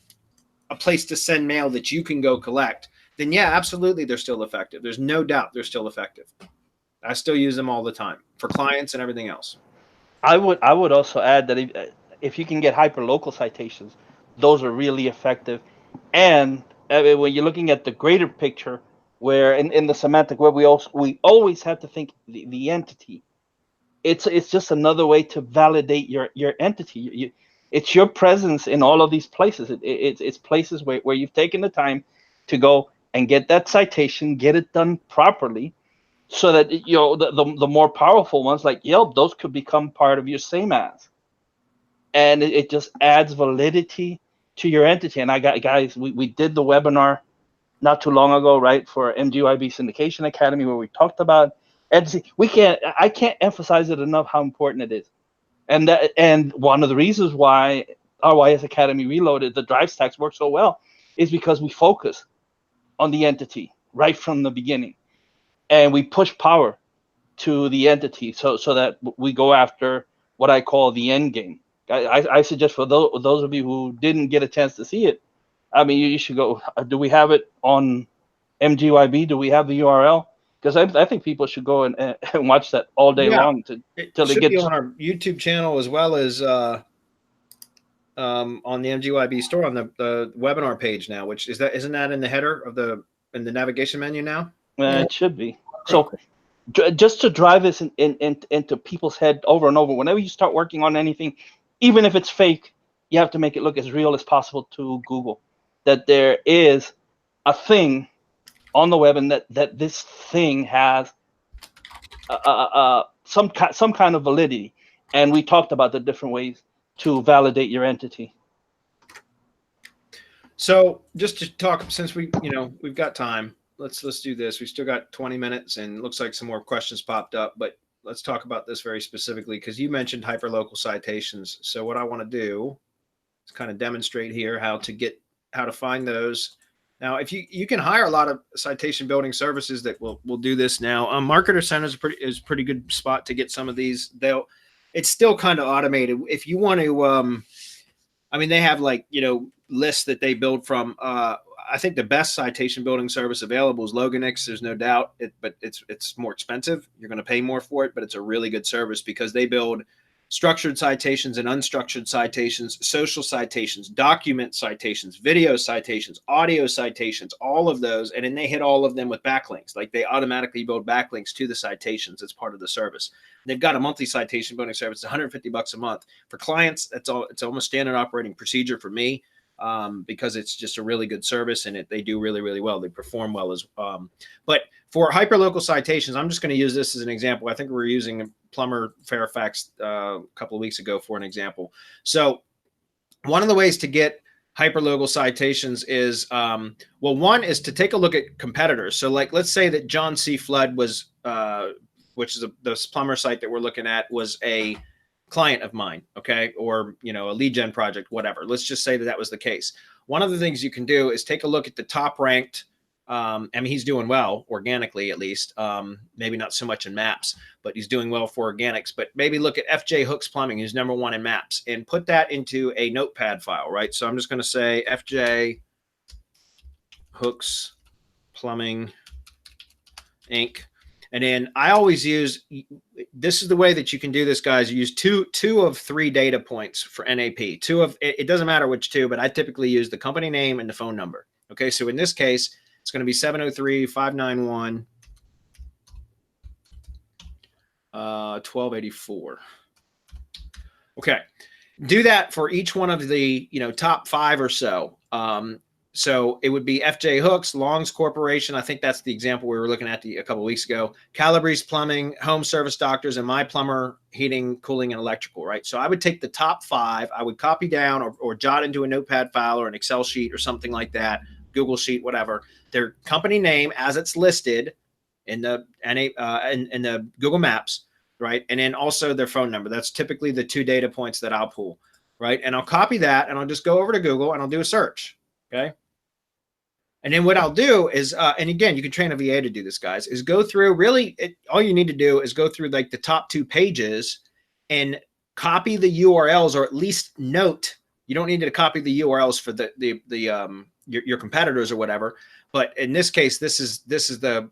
place to send mail that you can go collect, then yeah, absolutely, they're still effective. There's no doubt they're still effective. I still use them all the time for clients and everything else. I would also add that if you can get hyperlocal citations, those are really effective. And when you're looking at the greater picture, where in the semantic web, we always have to think the entity. It's just another way to validate your entity. It's your presence in all of these places. It's places where you've taken the time to go and get that citation, get it done properly, so that the more powerful ones like Yelp, those could become part of your same as, and it just adds validity to your entity. And I got guys, we did the webinar not too long ago, right, for MGYB Syndication Academy, where we talked about entity. I can't emphasize it enough how important it is, and one of the reasons why RYS Academy Reloaded, the Gstacks work so well, is because we focus on the entity right from the beginning, and we push power to the entity so that we go after what I call the end game. I suggest for those of you who didn't get a chance to see it, I mean, you should go. Do we have it on MGYB? Do we have the URL? Because I think people should go and watch that all day long till they get be on our YouTube channel as well as on the MGYB store on the webinar page now. Which isn't that in the header of in the navigation menu now? It should be. So just to drive this into people's head over and over, whenever you start working on anything, even if it's fake, you have to make it look as real as possible to Google. That there is a thing on the web, and that this thing has some kind of validity. And we talked about the different ways to validate your entity. So just to talk, since we've got time, let's do this. We still got 20 minutes, and it looks like some more questions popped up, but let's talk about this very specifically because you mentioned hyperlocal citations. So what I want to do is kind of demonstrate here how to find those. Now, if you can hire a lot of citation building services that will do this now. Marketer Center is a pretty good spot to get some of these. It's still kind of automated. If you want to, I mean, they have lists that they build from. I think the best citation building service available is Loganix. There's no doubt, but it's more expensive. You're going to pay more for it, but it's a really good service because they build structured citations and unstructured citations, social citations, document citations, video citations, audio citations, all of those. And then they hit all of them with backlinks. Like they automatically build backlinks to the citations as part of the service. They've got a monthly citation building service, $150 a month. For clients, it's almost standard operating procedure for me. Because it's just a really good service and they do really, really well. They perform well but for hyperlocal citations, I'm just going to use this as an example. I think we were using Plumber Fairfax a couple of weeks ago for an example. So one of the ways to get hyperlocal citations is, one is to take a look at competitors. So let's say that John C. Flood was, which is the plumber site that we're looking at, was a client of mine, okay, or a lead gen project, whatever. Let's just say that was the case. One of the things you can do is take a look at the top ranked. I mean, he's doing well organically, at least. Maybe not so much in maps, but he's doing well for organics. But maybe look at FJ Hooks Plumbing, who's #1 in maps, and put that into a notepad file, right? So I'm just going to say FJ Hooks Plumbing Inc. And then I always use, this is the way that you can do this, guys. You use two of 3 data points for NAP. It doesn't matter which 2, but I typically use the company name and the phone number. Okay, so in this case, it's going to be 703-591 1284. Okay, do that for each one of the top 5 or so. So it would be FJ Hooks, Longs Corporation. I think that's the example we were looking at a couple of weeks ago. Calabrese Plumbing, Home Service Doctors, and My Plumber Heating, Cooling, and Electrical, right? So I would take the top 5. I would copy down or jot into a notepad file or an Excel sheet or something like that, Google Sheet, whatever, their company name as it's listed in the in the Google Maps, right? And then also their phone number. That's typically the 2 data points that I'll pull, right? And I'll copy that and I'll just go over to Google and I'll do a search. Okay. And then what I'll do is, and again, you can train a VA to do this, guys, is go through all you need to do is go through like the top 2 pages and copy the URLs, or at least note. You don't need to copy the URLs for your competitors or whatever. But in this case, this is the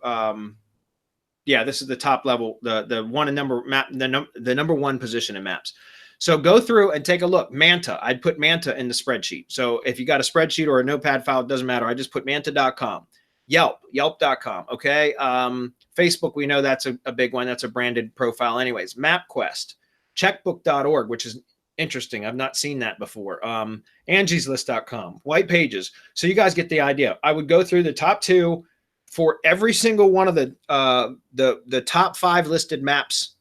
top level, the one in number map, the #1 position in maps. So go through and take a look. Manta, I'd put Manta in the spreadsheet. So if you got a spreadsheet or a notepad file, it doesn't matter. I just put manta.com. Yelp, yelp.com. Okay. Facebook, we know that's a big one. That's a branded profile anyways. MapQuest, checkbook.org, which is interesting. I've not seen that before. Angieslist.com, White Pages. So you guys get the idea. I would go through the top 2 for every single one of the top 5 listed maps,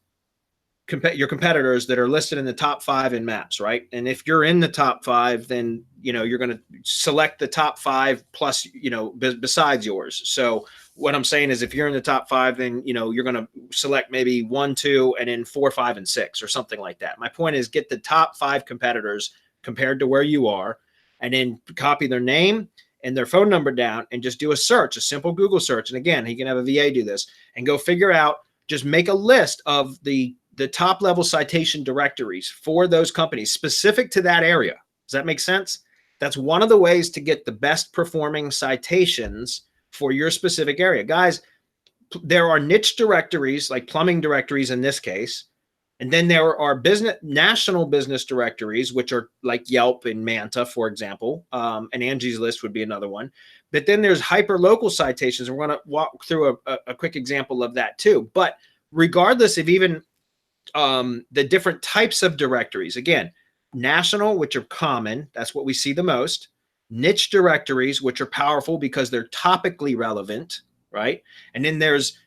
your competitors that are listed in the top 5 in maps, right? And if you're in the top 5, then you're going to select the top 5 plus besides yours. So what I'm saying is, if you're in the top 5, then you're going to select maybe 1, 2, and then 4, 5, and 6, or something like that. My point is, get the top 5 competitors compared to where you are, and then copy their name and their phone number down, and just do a search, a simple Google search. And again, he can have a VA do this, and go figure out, just make a list of the top level citation directories for those companies specific to that area. Does that make sense? That's one of the ways to get the best performing citations for your specific area. Guys, there are niche directories, like plumbing directories in this case. And then there are national business directories, which are like Yelp and Manta, for example. And Angie's List would be another one. But then there's hyper local citations. And we're going to walk through a quick example of that too. But regardless of even the different types of directories, again, national, which are common, that's what we see the most. Niche directories, which are powerful because they're topically relevant, right? And then there's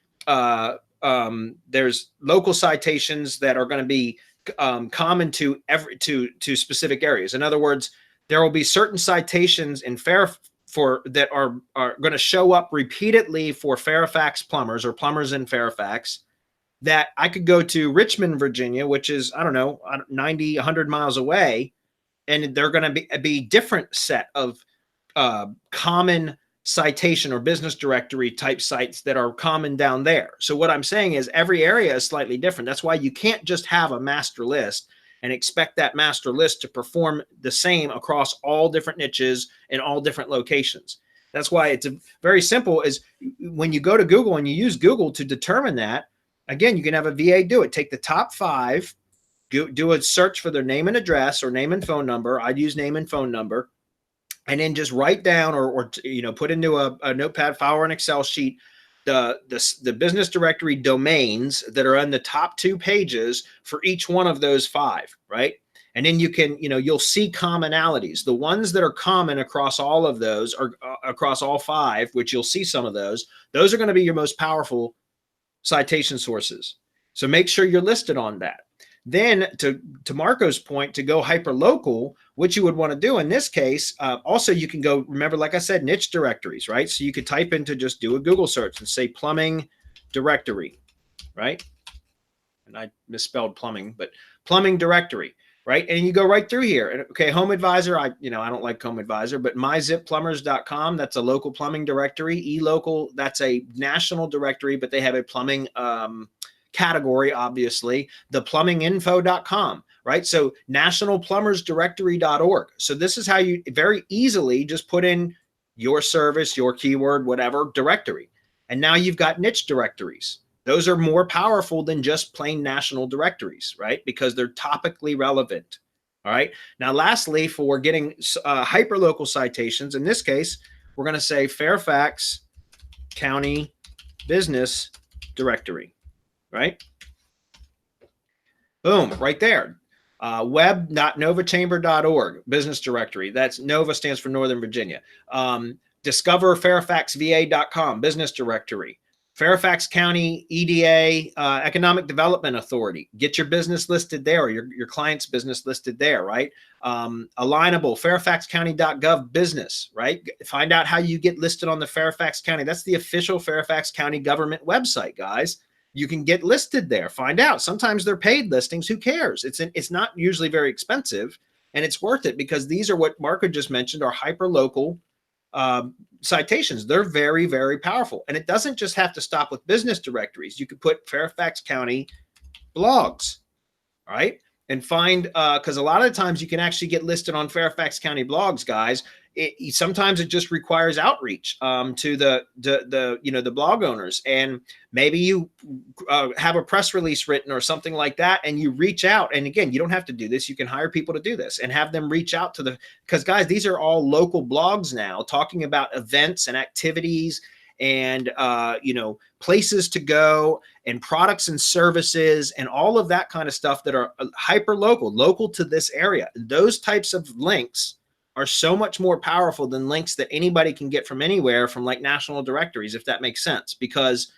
local citations that are going to be common to specific areas. In other words, there will be certain citations in that are going to show up repeatedly for Fairfax plumbers, or plumbers in Fairfax, that I could go to Richmond, Virginia, which is, I don't know, 90, 100 miles away, and they're going to be different set of common citation or business directory type sites that are common down there. So what I'm saying is, every area is slightly different. That's why you can't just have a master list and expect that master list to perform the same across all different niches in all different locations. That's why it's very simple, is when you go to Google and you use Google to determine that, again, you can have a VA do it. Take the top 5, do a search for their name and address, or name and phone number. I'd use name and phone number. And then just write down, or put into a notepad file or an Excel sheet, the business directory domains that are on the top 2 pages for each one of those 5, right? And then you can, you'll see commonalities. The ones that are common across all of those, or across all 5, which you'll see some of those are going to be your most powerful citation sources. So make sure you're listed on that. Then to Marco's point, to go hyper local, what you would want to do in this case, also you can go, remember, like I said, niche directories, right? So you could type into, just do a Google search and say plumbing directory, right? And I misspelled plumbing, but plumbing directory, right? And you go right through here. And okay, Home Advisor, I don't like Home Advisor, but myzipplumbers.com, that's a local plumbing directory. eLocal, that's a national directory, but they have a plumbing category, obviously. The plumbinginfo.com, right? So nationalplumbersdirectory.org. So this is how you very easily just put in your service, your keyword, whatever directory. And now you've got niche directories. Those are more powerful than just plain national directories, right? Because they're topically relevant. All right. Now, lastly, for getting hyperlocal citations, in this case, we're going to say Fairfax County Business Directory, right? Boom, right there. Web.novachamber.org, business directory. That's NOVA stands for Northern Virginia. DiscoverFairfaxVA.com, business directory. Fairfax County EDA, Economic Development Authority. Get your business listed there, or your client's business listed there, right? Alignable, fairfaxcounty.gov business, right? Find out how you get listed on the Fairfax County. That's the official Fairfax County government website, guys. You can get listed there. Find out. Sometimes they're paid listings. Who cares? It's not usually very expensive, and it's worth it, because these are what Marco just mentioned, are hyper local citations. They're very, very powerful. And it doesn't just have to stop with business directories. You could put Fairfax County blogs, all right? And find, because a lot of the times you can actually get listed on Fairfax County blogs, guys. Sometimes it just requires outreach to the blog owners, and maybe you have a press release written or something like that, and you reach out. And again, you don't have to do this. You can hire people to do this and have them reach out to because guys, these are all local blogs now, talking about events and activities and places to go and products and services and all of that kind of stuff that are hyper local to this area. Those types of links are so much more powerful than links that anybody can get from anywhere from like national directories, if that makes sense, because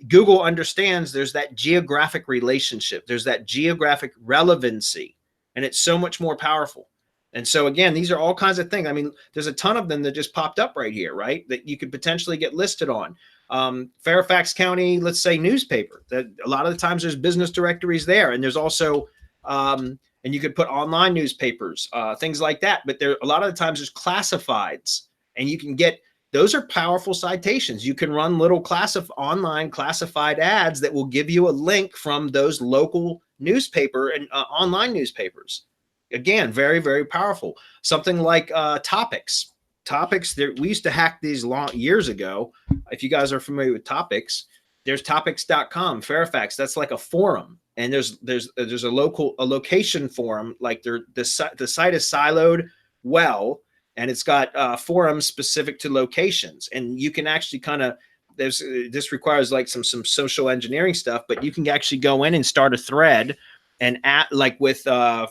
Google understands there's that geographic relationship, there's that geographic relevancy, and it's so much more powerful. And so again, these are all kinds of things. I mean, there's a ton of them that just popped up right here, right? That you could potentially get listed on. Fairfax County, let's say newspaper, that a lot of the times there's business directories there. And there's also, and you could put online newspapers, things like that. But there, a lot of the times there's classifieds, and you can get, those are powerful citations. You can run little online classified ads that will give you a link from those local newspaper and online newspapers. Again, very, very powerful. Something like topics. Topics, we used to hack these years ago. If you guys are familiar with topics, there's topics.com, Fairfax. That's like a forum. And there's a location forum, like the site is siloed well, and it's got forums specific to locations. And you can actually kind of, this requires like some social engineering stuff, but you can actually go in and start a thread and like with a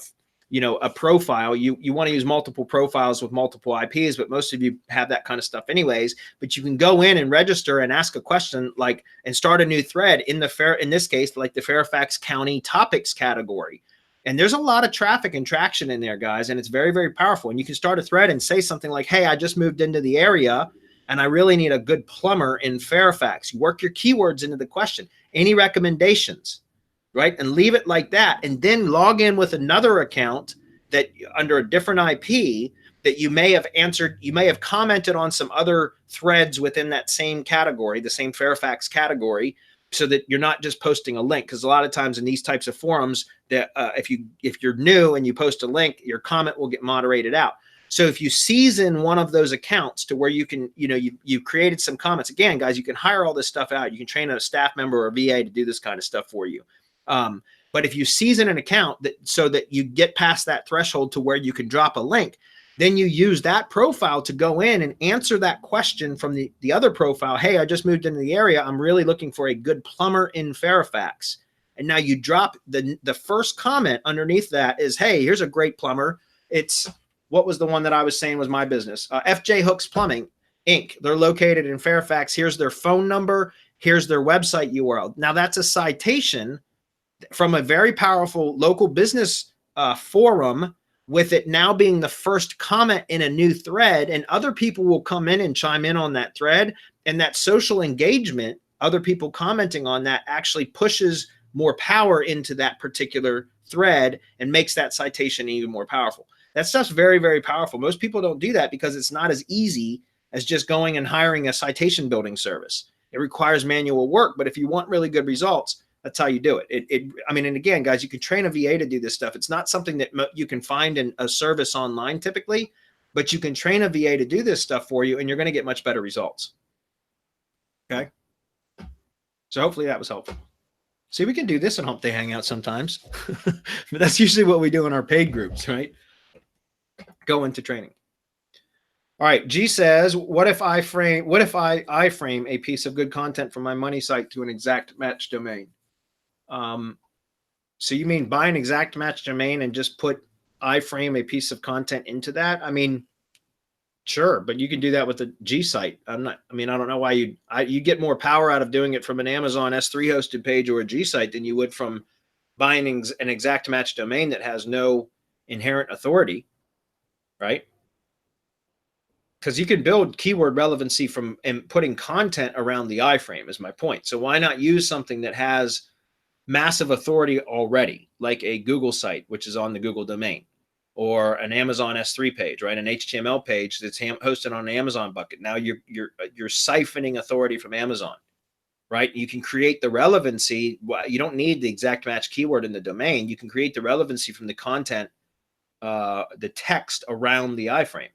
profile. You want to use multiple profiles with multiple IPs, but most of you have that kind of stuff anyways. But you can go in and register and ask a question, like, and start a new thread in this case, like the Fairfax County topics category. And there's a lot of traffic and traction in there, guys, and it's very, very powerful. And you can start a thread and say something like, hey, I just moved into the area and I really need a good plumber in Fairfax. You work your keywords into the question. Any recommendations? Right? And leave it like that. And then log in with another account that under a different IP that you may have answered, you may have commented on some other threads within that same category, the same Fairfax category, so that you're not just posting a link. Because a lot of times in these types of forums, that if you're new and you post a link, your comment will get moderated out. So if you season one of those accounts to where you can, you've created some comments. Again, guys, you can hire all this stuff out. You can train a staff member or a VA to do this kind of stuff for you. But if you season an account so that you get past that threshold to where you can drop a link, then you use that profile to go in and answer that question from the other profile. Hey, I just moved into the area. I'm really looking for a good plumber in Fairfax. And now you drop the first comment underneath that is, hey, here's a great plumber. It's, what was the one that I was saying was my business? FJ Hooks Plumbing, Inc. They're located in Fairfax. Here's their phone number. Here's their website URL. Now that's a citation from a very powerful local business forum, with it now being the first comment in a new thread, and other people will come in and chime in on that thread. And that social engagement, other people commenting on that, actually pushes more power into that particular thread and makes that citation even more powerful. That stuff's very, very powerful. Most people don't do that because it's not as easy as just going and hiring a citation building service. It requires manual work, but if you want really good results, that's how you do it. I mean, and again, guys, you can train a VA to do this stuff. It's not something that you can find in a service online typically, but you can train a VA to do this stuff for you, and you're going to get much better results. Okay. So hopefully that was helpful. See, we can do this in Hump Day Hangout sometimes, but that's usually what we do in our paid groups, right? Go into training. All right. G says, what if I iframe a piece of good content from my money site to an exact match domain? So you mean buy an exact match domain and just put iframe a piece of content into that? I mean, sure, but you can do that with the Gsite. I don't know why you get more power out of doing it from an Amazon S3 hosted page or a Gsite than you would from buying an exact match domain that has no inherent authority, right? Because you can build keyword relevancy from and putting content around the iframe is my point. So why not use something that has massive authority already, like a Google site, which is on the Google domain, or an Amazon S3 page, right? An HTML page that's hosted on an Amazon bucket. Now you're siphoning authority from Amazon, right? You can create the relevancy. You don't need the exact match keyword in the domain. You can create the relevancy from the content, the text around the iframe,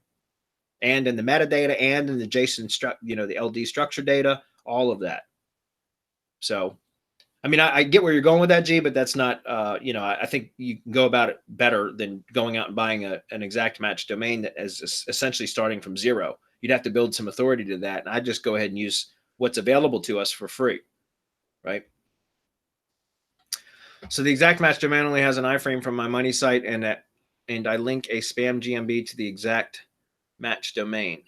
and in the metadata, and in the JSON the LD structure data, all of that. So, I mean, I get where you're going with that, G, but that's not, I think you can go about it better than going out and buying an exact match domain that is essentially starting from zero. You'd have to build some authority to that. And I just go ahead and use what's available to us for free, right? So the exact match domain only has an iframe from my money site, and I link a spam GMB to the exact match domain.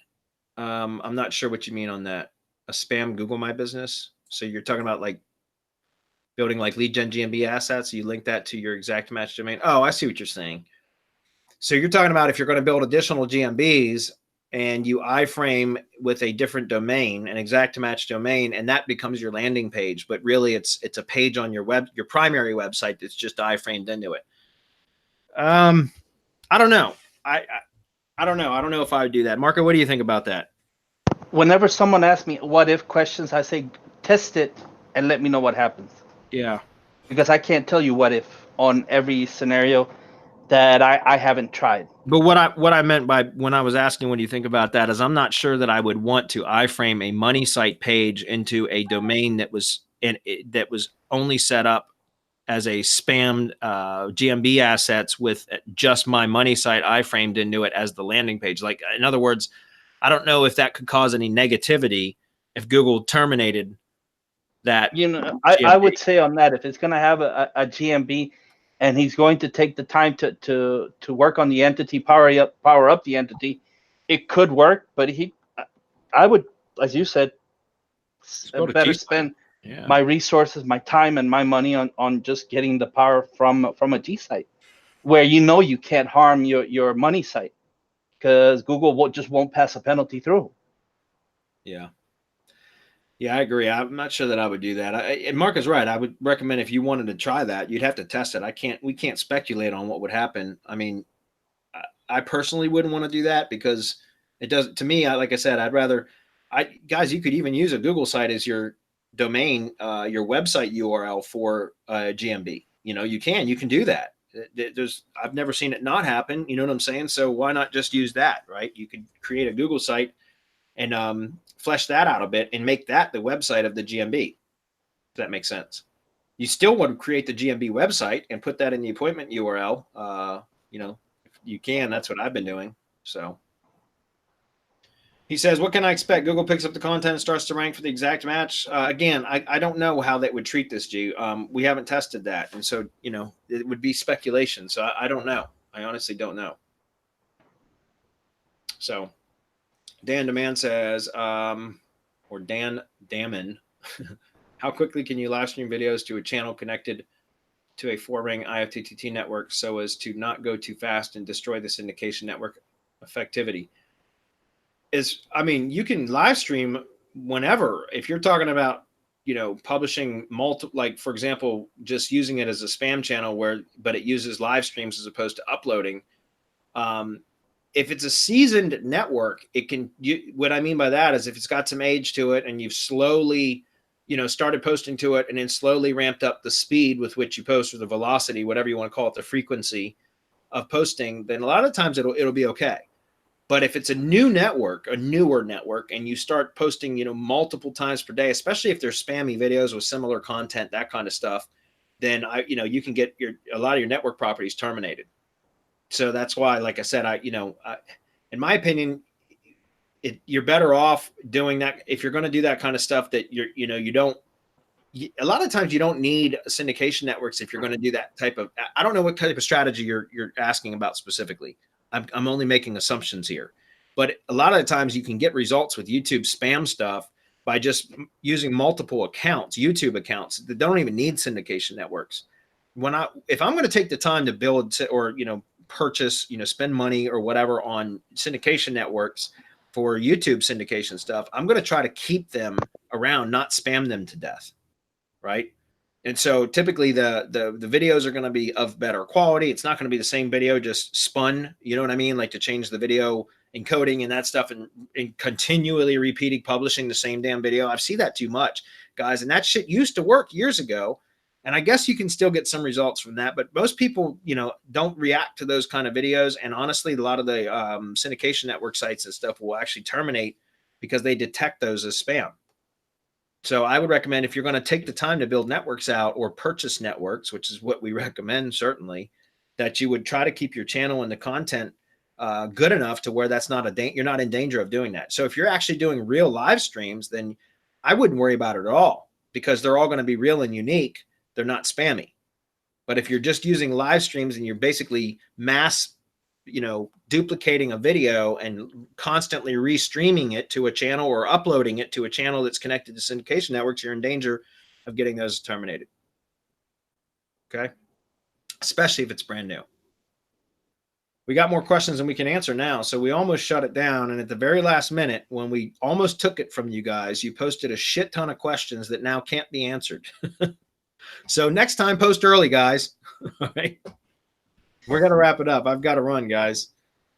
I'm not sure what you mean on that. A spam Google My Business. So you're talking about like building like lead gen GMB assets. You link that to your exact match domain. Oh, I see what you're saying. So you're talking about if you're going to build additional GMBs and you iframe with a different domain, an exact match domain, and that becomes your landing page. But really, it's a page on your primary website that's just iframed into it. I don't know. I don't know. I don't know if I would do that. Marco, what do you think about that? Whenever someone asks me what if questions, I say test it and let me know what happens. Yeah. Because I can't tell you what if on every scenario that I haven't tried. But what I meant by when I was asking what do you think about that is I'm not sure that I would want to iframe a money site page into a domain that was only set up as a spam GMB assets with just my money site iframed into it as the landing page. Like, in other words, I don't know if that could cause any negativity if Google terminated that. You know, I would say on that, if it's going to have a GMB and he's going to take the time to work on the entity, power up the entity, it could work. But I would, as you said, better spend my resources, my time, and my money on just getting the power from a Gsite, where you can't harm your money site because Google won't pass a penalty through. Yeah. Yeah, I agree. I'm not sure that I would do that. And Mark is right. I would recommend if you wanted to try that, you'd have to test it. We can't speculate on what would happen. I mean, I personally wouldn't want to do that because it does to me. Like I said, guys, you could even use a Google site as your domain, your website URL for GMB. You can do that. I've never seen it not happen. You know what I'm saying? So why not just use that, right? You could create a Google site and flesh that out a bit and make that the website of the GMB. If that makes sense. You still want to create the GMB website and put that in the appointment URL. If you can, that's what I've been doing. So he says, what can I expect? Google picks up the content and starts to rank for the exact match. Again, I don't know how that would treat this, G. We haven't tested that. And so, it would be speculation. So I don't know. I honestly don't know. So Dan Demand says, or Dan Damon, how quickly can you live stream videos to a channel connected to a 4-ring IFTTT network so as to not go too fast and destroy the syndication network effectivity? You can live stream whenever. If you're talking about, publishing like, for example, just using it as a spam channel but it uses live streams as opposed to uploading. If it's a seasoned network, what I mean by that is if it's got some age to it and you've slowly, started posting to it and then slowly ramped up the speed with which you post, or the velocity, whatever you want to call it, the frequency of posting, then a lot of times it'll be okay. But if it's a newer network, and you start posting, multiple times per day, especially if they're spammy videos with similar content, that kind of stuff, then you can get a lot of your network properties terminated. So that's why, like I said, in my opinion, you're better off doing that if you're going to do that kind of stuff. That a lot of times you don't need syndication networks if you're going to do that type of. I don't know what type of strategy you're asking about specifically. I'm only making assumptions here, but a lot of the times you can get results with YouTube spam stuff by just using multiple accounts, YouTube accounts that don't even need syndication networks. If I'm going to take the time to build or purchase, spend money or whatever on syndication networks for YouTube syndication stuff, I'm going to try to keep them around, not spam them to death. Right. And so typically the videos are going to be of better quality. It's not going to be the same video just spun, you know what I mean? Like to change the video encoding and that stuff and continually repeating, publishing the same damn video. I've seen that too much, guys. And that shit used to work years ago. And I guess you can still get some results from that, but most people, don't react to those kind of videos. And honestly, a lot of the syndication network sites and stuff will actually terminate because they detect those as spam. So I would recommend, if you're going to take the time to build networks out or purchase networks, which is what we recommend, certainly, that you would try to keep your channel and the content good enough to where you're not in danger of doing that. So if you're actually doing real live streams, then I wouldn't worry about it at all because they're all going to be real and unique. They're not spammy. But if you're just using live streams and you're basically mass, duplicating a video and constantly restreaming it to a channel or uploading it to a channel that's connected to syndication networks, you're in danger of getting those terminated. Okay. Especially if it's brand new. We got more questions than we can answer now. So we almost shut it down. And at the very last minute, when we almost took it from you guys, you posted a shit ton of questions that now can't be answered. So next time, post early, guys. All right. We're going to wrap it up. I've got to run, guys.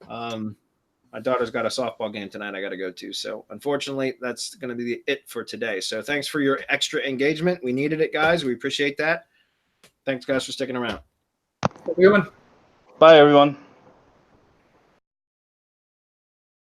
My daughter's got a softball game tonight I got to go to. So unfortunately, that's going to be it for today. So thanks for your extra engagement. We needed it, guys. We appreciate that. Thanks, guys, for sticking around. Everyone. Bye, everyone.